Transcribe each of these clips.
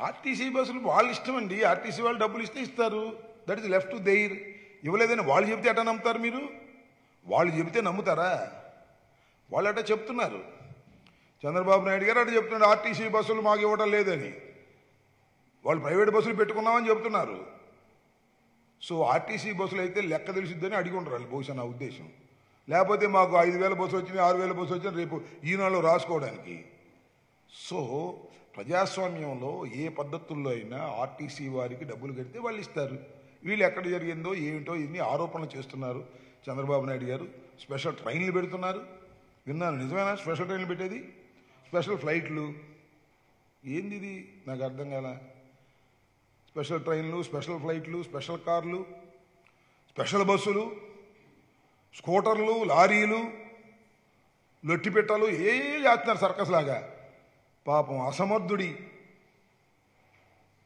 RTC బస్సులు వాళ్ళ ఇష్టం అండి. ఆర్టీసీ వాళ్ళు డబ్బులు ఇస్తే ఇస్తారు. That is left to their. ఇవ్వలేదని వాళ్ళు చెబితే ఎట్లా నమ్ముతారు మీరు? వాళ్ళు చెబితే నమ్ముతారా? వాళ్ళు అట్లా చెప్తున్నారు. చంద్రబాబు నాయుడు గారు అట్లా చెప్తున్నారు, ఆర్టీసీ బస్సులు మాకు ఇవ్వడం లేదని. వాళ్ళు ప్రైవేట్ బస్సులు పెట్టుకున్నామని చెప్తున్నారు. సో ఆర్టీసీ బస్సులు అయితే లెక్క తెలిసిద్దని అడిగి ఉంటారు వాళ్ళు, బహుశా నా ఉద్దేశం. లేకపోతే మాకు 5,000 బస్సు వచ్చినాయి, 6,000 బస్సు వచ్చినాయి రేపు ఈనాడులో రాసుకోవడానికి. సో ప్రజాస్వామ్యంలో ఏ పద్ధతుల్లో అయినా ఆర్టీసీ వారికి డబ్బులు కడితే వాళ్ళు ఇస్తారు. వీళ్ళు ఎక్కడ జరిగిందో ఏమిటో ఇన్ని ఆరోపణలు చేస్తున్నారు చంద్రబాబు నాయుడు గారు. స్పెషల్ ట్రైన్లు పెడుతున్నారు, విన్నాను. నిజమేనా స్పెషల్ ట్రైన్లు పెట్టేది? స్పెషల్ ఫ్లైట్లు ఏంది ఇది? నాకు అర్థం కాల. స్పెషల్ ట్రైన్లు, స్పెషల్ ఫ్లైట్లు, స్పెషల్ కార్లు, స్పెషల్ బస్సులు, స్కూటర్లు, లారీలు, లొట్టిపెట్టలు ఏ చేస్తున్నారు సర్కస్ లాగా. పాపం అసమర్థుడి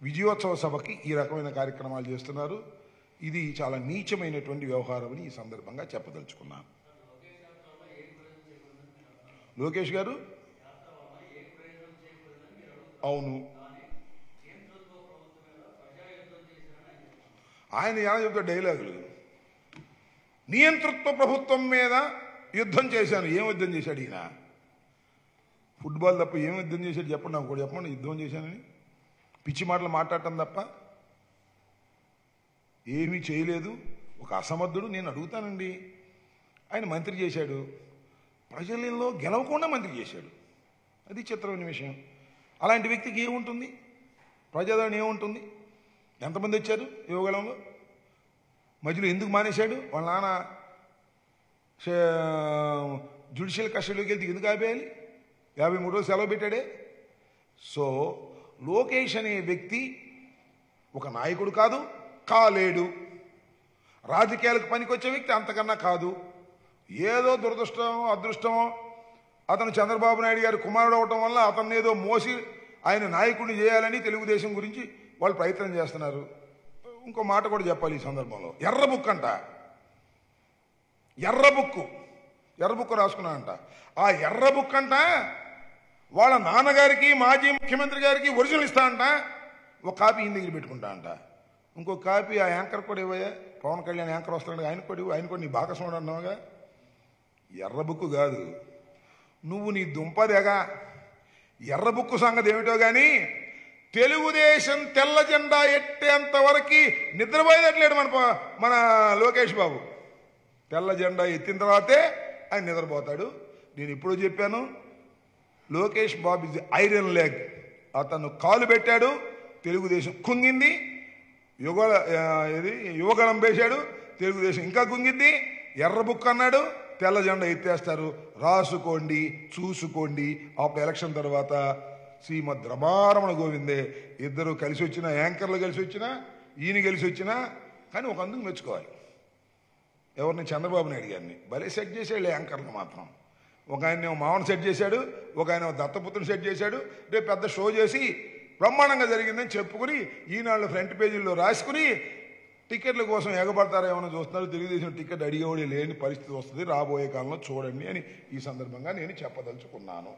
విజయోత్సవ సభకి ఈ రకమైన కార్యక్రమాలు చేస్తున్నారు. ఇది చాలా నీచమైనటువంటి వ్యవహారం అని ఈ సందర్భంగా చెప్పదలుచుకున్నాను. లోకేష్ గారు అవును, ఆయన ఎలా చెప్తారు డైలాగులు. నియంతృత్వ ప్రభుత్వం మీద యుద్ధం చేశాను. ఏం యుద్ధం చేశాడు ఈయన? ఫుట్బాల్ తప్ప ఏం యుద్ధం చేశాడు చెప్పండి, నాకు కూడా చెప్పండి. యుద్ధం చేశానని పిచ్చి మాటలు మాట్లాడటం తప్ప ఏమీ చేయలేదు. ఒక అసమర్థుడు. నేను అడుగుతానండి, ఆయన మంత్రి చేశాడు, ప్రజలలో గెలవకుండా మంత్రి చేశాడు. అది చిత్రమైన విషయం. అలాంటి వ్యక్తికి ఏముంటుంది? ప్రజాదరణ ఏముంటుంది? ఎంతమంది వచ్చారు యువగలంలో? మధ్యలో ఎందుకు మానేశాడు? వాళ్ళ నాన్న జ్యుడిషియల్ కస్టడీలోకి వెళ్తే ఎందుకు ఆపేయాలి? 53 రోజులు సెలవు పెట్టాడే. సో లోకేష్ అనే వ్యక్తి ఒక నాయకుడు కాదు, కాలేడు. రాజకీయాలకు పనికొచ్చే వ్యక్తి అంతకన్నా కాదు. ఏదో దురదృష్టమో అదృష్టమో అతను చంద్రబాబు నాయుడు గారి కుమారుడు అవటం వల్ల అతన్ని ఏదో మోసి ఆయన నాయకుడిని చేయాలని తెలుగుదేశం గురించి వాళ్ళు ప్రయత్నం చేస్తున్నారు. ఇంకో మాట కూడా చెప్పాలి ఈ సందర్భంలో. ఎర్ర బుక్ అంట, ఎర్ర బుక్ రాసుకున్నానంట. ఆ ఎర్ర బుక్ అంట వాళ్ళ నాన్నగారికి మాజీ ముఖ్యమంత్రి గారికి ఒరిజినల్ ఇస్తా అంట. ఒక కాపీ ఈయన దగ్గర పెట్టుకుంటా అంట. ఇంకో కాపీ ఆ యాంకర్ కూడా ఇవ్వయా. పవన్ కళ్యాణ్ యాంకర్ వస్తాడు, ఆయన కూడా నీ భాగస్వాముడు అన్నావుగా. ఎర్ర బుక్ కాదు, నువ్వు నీ దుంపదేగా. ఎర్ర బుక్ సంగతి ఏమిటో కానీ తెలుగుదేశం తెల్ల జెండా ఎట్టేంత వరకు నిద్రపోయేటట్లేడు మన లోకేష్ బాబు. తెల్ల జెండా ఎత్తిన తర్వాతే ఆయన నిద్రపోతాడు. నేను ఇప్పుడు చెప్పాను, Lokesh Babu is iron leg. అతను కాలు పెట్టాడు, తెలుగుదేశం కుంగింది. యువగళం వేశాడు, తెలుగుదేశం ఇంకా కుంగింది. ఎర్ర బుక్ అన్నాడు, తెల్ల జెండా ఎత్తేస్తారు. రాసుకోండి, చూసుకోండి. అప్పుడు ఎలక్షన్ తర్వాత శ్రీమద్ రమారమణ గోవిందే. ఇద్దరు కలిసి వచ్చినా, యాంకర్లు కలిసి వచ్చినా, ఈయన కలిసి వచ్చినా, కానీ ఒక అందుకు మెచ్చుకోవాలి. ఎవరిని? చంద్రబాబు నాయుడు గారిని. భలే సెట్ చేశాడు యాంకర్లు మాత్రం. ఒక ఆయన మామను సెట్ చేశాడు, ఒక ఆయన దత్తపుత్రుని సెట్ చేశాడు. రేపు పెద్ద షో చేసి బ్రహ్మాండంగా జరిగిందని చెప్పుకుని ఈనాళ్ళు ఫ్రంట్ పేజీల్లో రాసుకుని టికెట్ల కోసం ఎగబడతారేమో చూస్తున్నారు. తెలుగుదేశం టికెట్ అడిగేవాడు లేని పరిస్థితి వస్తుంది రాబోయే కాలంలో, చూడండి అని ఈ సందర్భంగా నేను చెప్పదలుచుకున్నాను.